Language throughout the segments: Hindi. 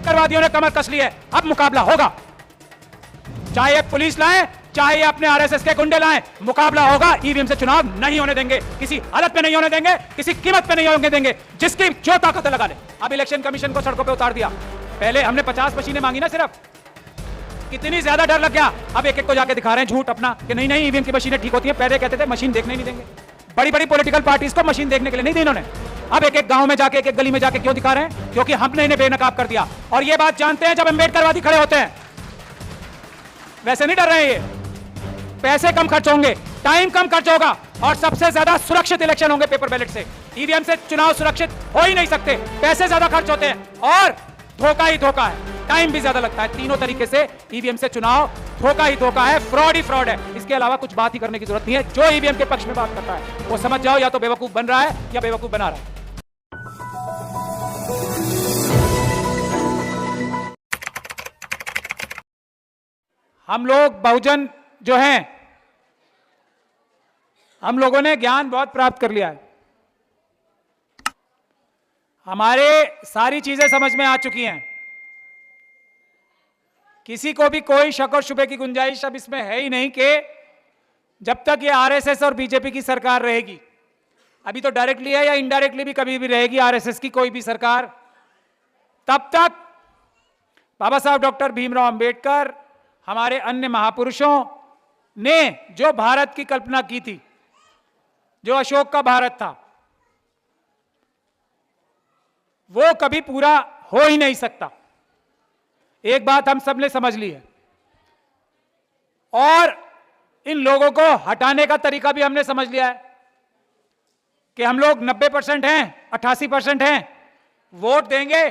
अम्बेडकरवादियों ने कमर कस ली है, अब मुकाबला होगा। चाहे पुलिस लाए, चाहे अपने आरएसएस के गुंडे लाएं, मुकाबला होगा। ईवीएम से चुनाव नहीं होने देंगे, किसी हालत में नहीं होने देंगे, किसी कीमत पे नहीं होने देंगे। जिसकी जो ताकत लगा ले। अब इलेक्शन कमीशन को सड़कों पे उतार दिया। पहले हमने 50 मशीनें मांगी ना सिर्फ, कितनी ज्यादा डर लग गया। अब एक एक को जाके दिखा रहे हैं झूठ अपना कि नहीं नहीं ईवीएम की मशीनें ठीक होती हैं। पहले कहते थे मशीन देखने नहीं देंगे। बड़ी बड़ी पॉलिटिकल पार्टीज को मशीन देखने के लिए नहीं दी इन्होंने। अब एक एक गांव में जाके, एक एक गली में जाके क्यों दिखा रहे हैं? क्योंकि हमने इन्हें बेनकाब कर दिया। और ये बात जानते हैं जब अम्बेडकरवादी खड़े होते हैं, वैसे नहीं डर रहे। ये पैसे कम खर्च होंगे, टाइम कम खर्च होगा और सबसे ज्यादा सुरक्षित इलेक्शन होंगे पेपर बैलेट से। ईवीएम से चुनाव सुरक्षित हो ही नहीं सकते, पैसे ज्यादा खर्च होते हैं और धोखा ही धोखा है, टाइम भी ज्यादा लगता है। तीनों तरीके से ईवीएम से चुनाव धोखा ही धोखा है, फ्रॉड ही फ्रॉड है। इसके अलावा कुछ बात ही करने की जरूरत नहीं है। जो ईवीएम के पक्ष में बात करता है वो समझ जाओ या तो बेवकूफ बन रहा है या बेवकूफ बना रहा है। हम लोग बहुजन जो हैं, हम लोगों ने ज्ञान बहुत प्राप्त कर लिया है। हमारे सारी चीजें समझ में आ चुकी हैं। किसी को भी कोई शक और शुबे की गुंजाइश अब इसमें है ही नहीं कि जब तक ये आरएसएस और बीजेपी की सरकार रहेगी, अभी तो डायरेक्टली है या इनडायरेक्टली भी कभी भी रहेगी आरएसएस की कोई भी सरकार, तब तक बाबा साहब डॉक्टर भीमराव अंबेडकर, हमारे अन्य महापुरुषों ने जो भारत की कल्पना की थी, जो अशोक का भारत था, वो कभी पूरा हो ही नहीं सकता। एक बात हम सब ने समझ ली है और इन लोगों को हटाने का तरीका भी हमने समझ लिया है कि हम लोग 90% हैं, 88% हैं, वोट देंगे,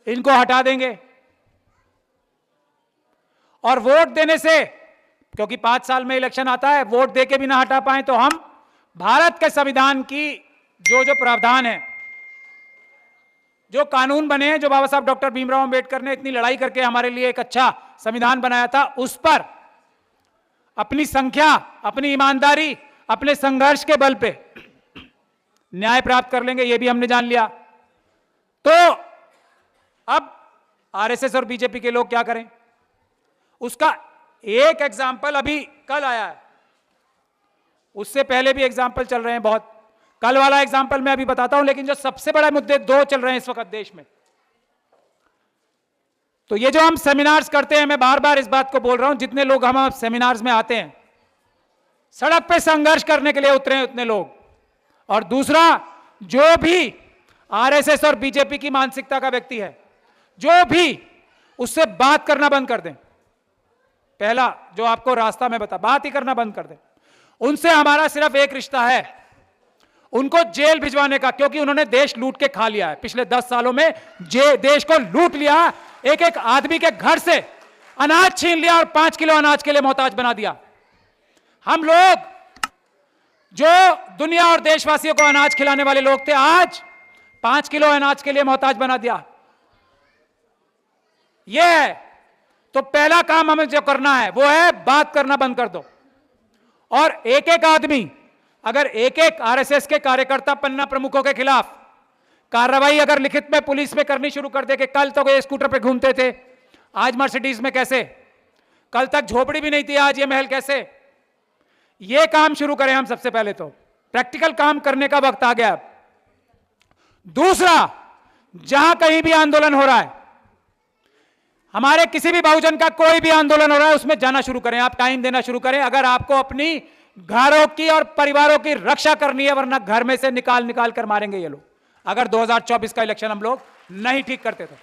इनको हटा देंगे। और वोट देने से, क्योंकि 5 साल में इलेक्शन आता है, वोट देके भी ना हटा पाए तो हम भारत के संविधान की जो प्रावधान है, जो कानून बने हैं, जो बाबा साहब डॉक्टर भीमराव अंबेडकर ने इतनी लड़ाई करके हमारे लिए एक अच्छा संविधान बनाया था, उस पर अपनी संख्या, अपनी ईमानदारी, अपने संघर्ष के बल पे न्याय प्राप्त कर लेंगे। ये भी हमने जान लिया। तो अब आरएसएस और बीजेपी के लोग क्या करें, उसका एक एग्जाम्पल अभी कल आया है, उससे पहले भी एग्जाम्पल चल रहे हैं बहुत। कल वाला एग्जाम्पल मैं अभी बताता हूं, लेकिन जो सबसे बड़ा मुद्दे 2 चल रहे हैं इस वक्त देश में। तो ये जो हम सेमिनार्स करते हैं, मैं बार बार इस बात को बोल रहा हूं, जितने लोग हम सेमिनार्स में आते हैं, सड़क पे संघर्ष करने के लिए उतरे हैं उतने लोग। और दूसरा, जो भी आरएसएस और बीजेपी की मानसिकता का व्यक्ति है, जो भी, उससे बात करना बंद कर दें। पहला जो आपको रास्ता में बता, बात ही करना बंद कर दें। उनसे हमारा सिर्फ एक रिश्ता है, उनको जेल भिजवाने का, क्योंकि उन्होंने देश लूट के खा लिया है। पिछले 10 सालों में देश को लूट लिया, एक एक आदमी के घर से अनाज छीन लिया और 5 किलो अनाज के लिए मोहताज बना दिया। हम लोग जो दुनिया और देशवासियों को अनाज खिलाने वाले लोग थे, आज 5 किलो अनाज के लिए मोहताज बना दिया। यह है। तो पहला काम हमें जो करना है वो है बात करना बंद कर दो। और एक एक आदमी, अगर एक एक आरएसएस के कार्यकर्ता पन्ना प्रमुखों के खिलाफ कार्रवाई अगर लिखित में पुलिस में करनी शुरू कर दे कि कल तो ये स्कूटर पे घूमते थे, आज मर्सिडीज में कैसे, कल तक झोपड़ी भी नहीं थी, आज ये महल कैसे, ये काम शुरू करें हम सबसे पहले। तो प्रैक्टिकल काम करने का वक्त आ गया। दूसरा, जहां कहीं भी आंदोलन हो रहा है, हमारे किसी भी बहुजन का कोई भी आंदोलन हो रहा है, उसमें जाना शुरू करें, आप टाइम देना शुरू करें। अगर आपको अपनी घरों की और परिवारों की रक्षा करनी है, वरना घर में से निकाल निकाल कर मारेंगे ये लोग, अगर 2024 का इलेक्शन हम लोग नहीं ठीक करते तो।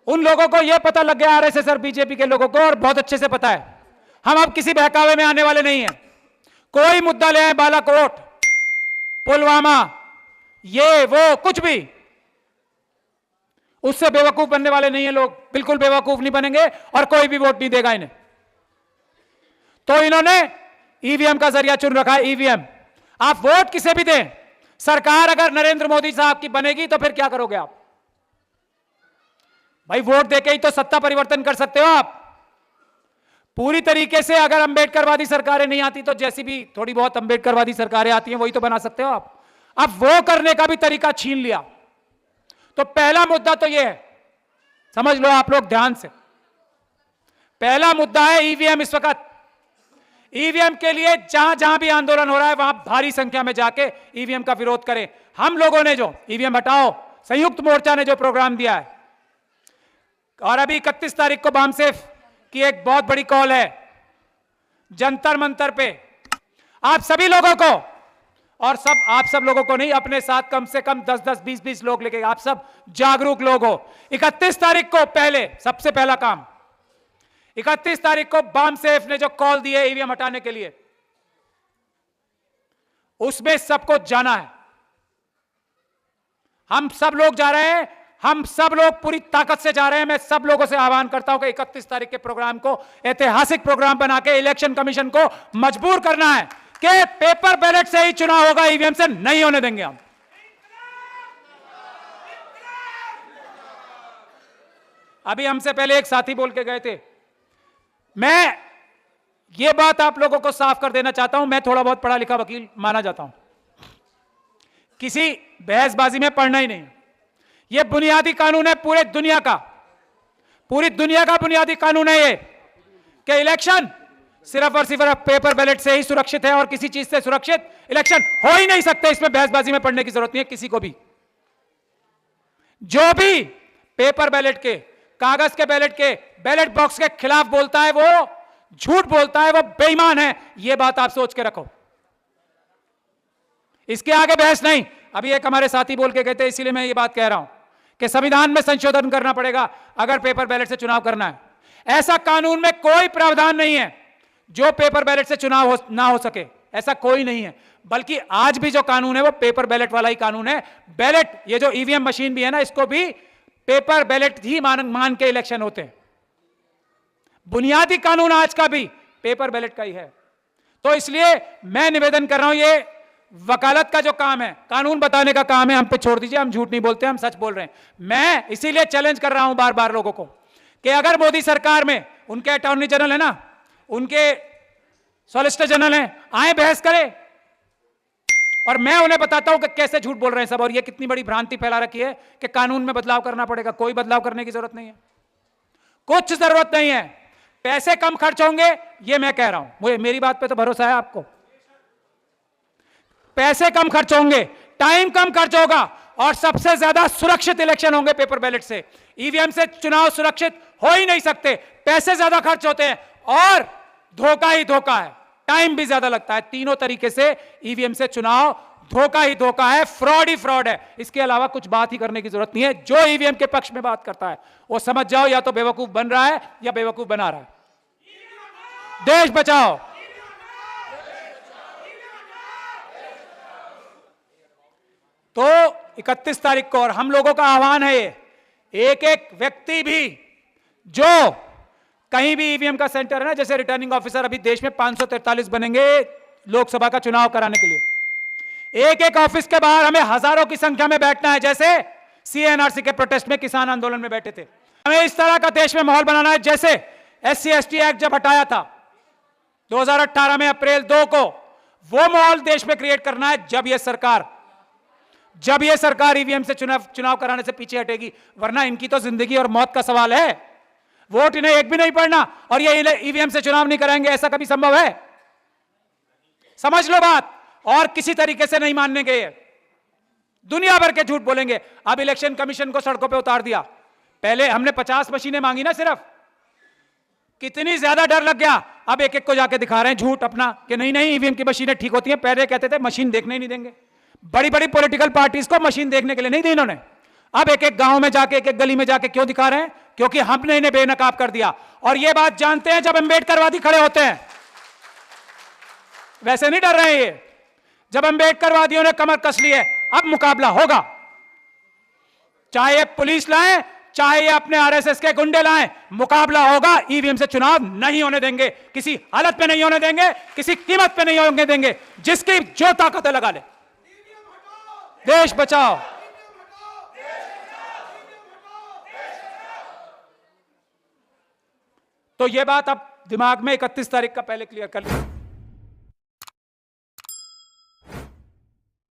उन लोगों को यह पता लग गया, आरएसएस और बीजेपी के लोगों को, और बहुत अच्छे से पता है, हम अब किसी बहकावे में आने वाले नहीं हैं। कोई मुद्दा ले आए, बालाकोट, पुलवामा, ये वो कुछ भी, उससे बेवकूफ बनने वाले नहीं है लोग, बिल्कुल बेवकूफ नहीं बनेंगे और कोई भी वोट नहीं देगा इन्हें। तो इन्होंने ईवीएम का जरिया चुन रखा है। ईवीएम, आप वोट किसे भी दें, सरकार अगर नरेंद्र मोदी साहब की बनेगी तो फिर क्या करोगे आप? भाई वोट देके ही तो सत्ता परिवर्तन कर सकते हो आप। पूरी तरीके से अगर अंबेडकरवादी सरकारें नहीं आती तो जैसी भी थोड़ी बहुत अंबेडकरवादी सरकारें आती हैं वही तो बना सकते हो आप। अब वो करने का भी तरीका छीन लिया। तो पहला मुद्दा तो यह है, समझ लो आप लोग ध्यान से, पहला मुद्दा है ईवीएम। इस वक्त ईवीएम के लिए जहां जहां भी आंदोलन हो रहा है वहां भारी संख्या में जाके ईवीएम का विरोध करें। हम लोगों ने जो ईवीएम हटाओ, संयुक्त मोर्चा ने जो प्रोग्राम दिया है, और अभी 31 तारीख को बामसेफ की एक बहुत बड़ी कॉल है जंतर मंतर पे, आप सभी लोगों को, और आप सब लोगों को नहीं, अपने साथ कम से कम 10-10, 20-20 लोग लेके, आप सब जागरूक लोग हो। 31 तारीख को पहले, सबसे पहला काम, 31 तारीख को बामसेफ ने जो कॉल दी है ईवीएम हटाने के लिए, उसमें सबको जाना है। हम सब लोग जा रहे हैं, हम सब लोग पूरी ताकत से जा रहे हैं। मैं सब लोगों से आह्वान करता हूं कि 31 तारीख के प्रोग्राम को ऐतिहासिक प्रोग्राम बना के इलेक्शन कमीशन को मजबूर करना है कि पेपर बैलेट से ही चुनाव होगा, ईवीएम से नहीं होने देंगे हम। अभी हमसे पहले एक साथी बोल के गए थे, मैं ये बात आप लोगों को साफ कर देना चाहता हूं, मैं थोड़ा बहुत पढ़ा लिखा वकील माना जाता हूं, किसी बहसबाजी में पढ़ना ही नहीं। यह बुनियादी कानून है पूरी दुनिया का बुनियादी कानून है ये, कि इलेक्शन सिर्फ और सिर्फ पेपर बैलेट से ही सुरक्षित है और किसी चीज से सुरक्षित इलेक्शन हो ही नहीं सकते। इसमें बहसबाजी में पढ़ने की जरूरत नहीं है किसी को भी। जो भी पेपर बैलेट के, कागज के बैलेट के, बैलेट बॉक्स के खिलाफ बोलता है वो झूठ बोलता है, वो बेईमान है। यह बात आप सोच के रखो, इसके आगे बहस नहीं। अभी एक हमारे साथी बोल के कहते, इसीलिए मैं ये बात कह रहा हूं कि संविधान में संशोधन करना पड़ेगा अगर पेपर बैलेट से चुनाव करना है। ऐसा कानून में कोई प्रावधान नहीं है जो पेपर बैलेट से चुनाव ना हो सके, ऐसा कोई नहीं है। बल्कि आज भी जो कानून है वो पेपर बैलेट वाला ही कानून है। बैलेट, ये जो ईवीएम मशीन भी है ना, इसको भी पेपर बैलेट ही मान के इलेक्शन होते हैं। बुनियादी कानून आज का भी पेपर बैलेट का ही है। तो इसलिए मैं निवेदन कर रहा हूं, ये वकालत का जो काम है, कानून बताने का काम है, हम पे छोड़ दीजिए। हम झूठ नहीं बोलते, हम सच बोल रहे हैं। मैं इसीलिए चैलेंज कर रहा हूं बार बार लोगों को कि अगर मोदी सरकार में उनके अटॉर्नी जनरल है ना, उनके सॉलिसिटर जनरल हैं, आए बहस करें और मैं उन्हें बताता हूं कि कैसे झूठ बोल रहे हैं सब, और ये कितनी बड़ी भ्रांति फैला रखी है कि कानून में बदलाव करना पड़ेगा। कोई बदलाव करने की जरूरत नहीं है, कुछ जरूरत नहीं है। पैसे कम खर्च होंगे, ये मैं कह रहा हूं, मुझे मेरी बात पे तो भरोसा है आपको। पैसे कम खर्च होंगे, टाइम कम खर्च होगा, और सबसे ज्यादा सुरक्षित इलेक्शन होंगे पेपर बैलेट से। ईवीएम से चुनाव सुरक्षित हो ही नहीं सकते, पैसे ज्यादा खर्च होते हैं और धोखा ही धोखा है, टाइम भी ज्यादा लगता है। तीनों तरीके से ईवीएम से चुनाव धोखा ही धोखा है, फ्रॉड ही फ्रॉड है। इसके अलावा कुछ बात ही करने की जरूरत नहीं है। जो ईवीएम के पक्ष में बात करता है वो समझ जाओ, या तो बेवकूफ बन रहा है या बेवकूफ बना रहा है। देश बचाओ, तो 31 तारीख को, और हम लोगों का आह्वान है, एक एक व्यक्ति भी जो कहीं भी ईवीएम का सेंटर है ना, जैसे रिटर्निंग ऑफिसर, अभी देश में 543 बनेंगे लोकसभा का चुनाव कराने के लिए। एक एक ऑफिस के बाहर हमें हजारों की संख्या में बैठना है, जैसे सीएनआरसी के प्रोटेस्ट में किसान आंदोलन में बैठे थे। हमें इस तरह का देश में माहौल बनाना है, जैसे SC/ST एक्ट जब हटाया था 2018 में अप्रैल 2 को, वो माहौल देश में क्रिएट करना है जब यह सरकार ईवीएम से चुनाव कराने से पीछे हटेगी। वरना इनकी तो जिंदगी और मौत का सवाल है। वोट इन्हें एक भी नहीं पड़ना और ये ईवीएम से चुनाव नहीं कराएंगे, ऐसा कभी संभव है? समझ लो बात, और किसी तरीके से नहीं मानने के, दुनिया भर के झूठ बोलेंगे। अब इलेक्शन कमीशन को सड़कों पे उतार दिया। पहले हमने 50 मशीनें मांगी ना सिर्फ, कितनी ज्यादा डर लग गया। अब एक एक को जाके दिखा रहे हैं झूठ अपना कि नहीं नहीं ईवीएम की मशीनें ठीक होती हैं। पहले कहते थे मशीन देखने ही नहीं देंगे, बड़ी बड़ी पॉलिटिकल पार्टीज को मशीन देखने के लिए नहीं दी इन्होंने। अब एक एक गांव में जाके, एक एक गली में जाके क्यों दिखा रहे हैं? क्योंकि हमने इन्हें बेनकाब कर दिया। और ये बात जानते हैं जब अम्बेडकरवादी खड़े होते हैं, वैसे नहीं डर रहे हैं ये। जब अम्बेडकरवादियों ने कमर कस ली है, अब मुकाबला होगा। चाहे पुलिस लाए, चाहे अपने आरएसएस के गुंडे लाएं, मुकाबला होगा। ईवीएम से चुनाव नहीं होने देंगे, किसी हालत पे नहीं होने देंगे, किसी कीमत पे नहीं होने देंगे। जिसकी जो ताकत है लगा ले। देश बचाओ। तो ये बात अब दिमाग में 31 तारीख का पहले क्लियर कर ली।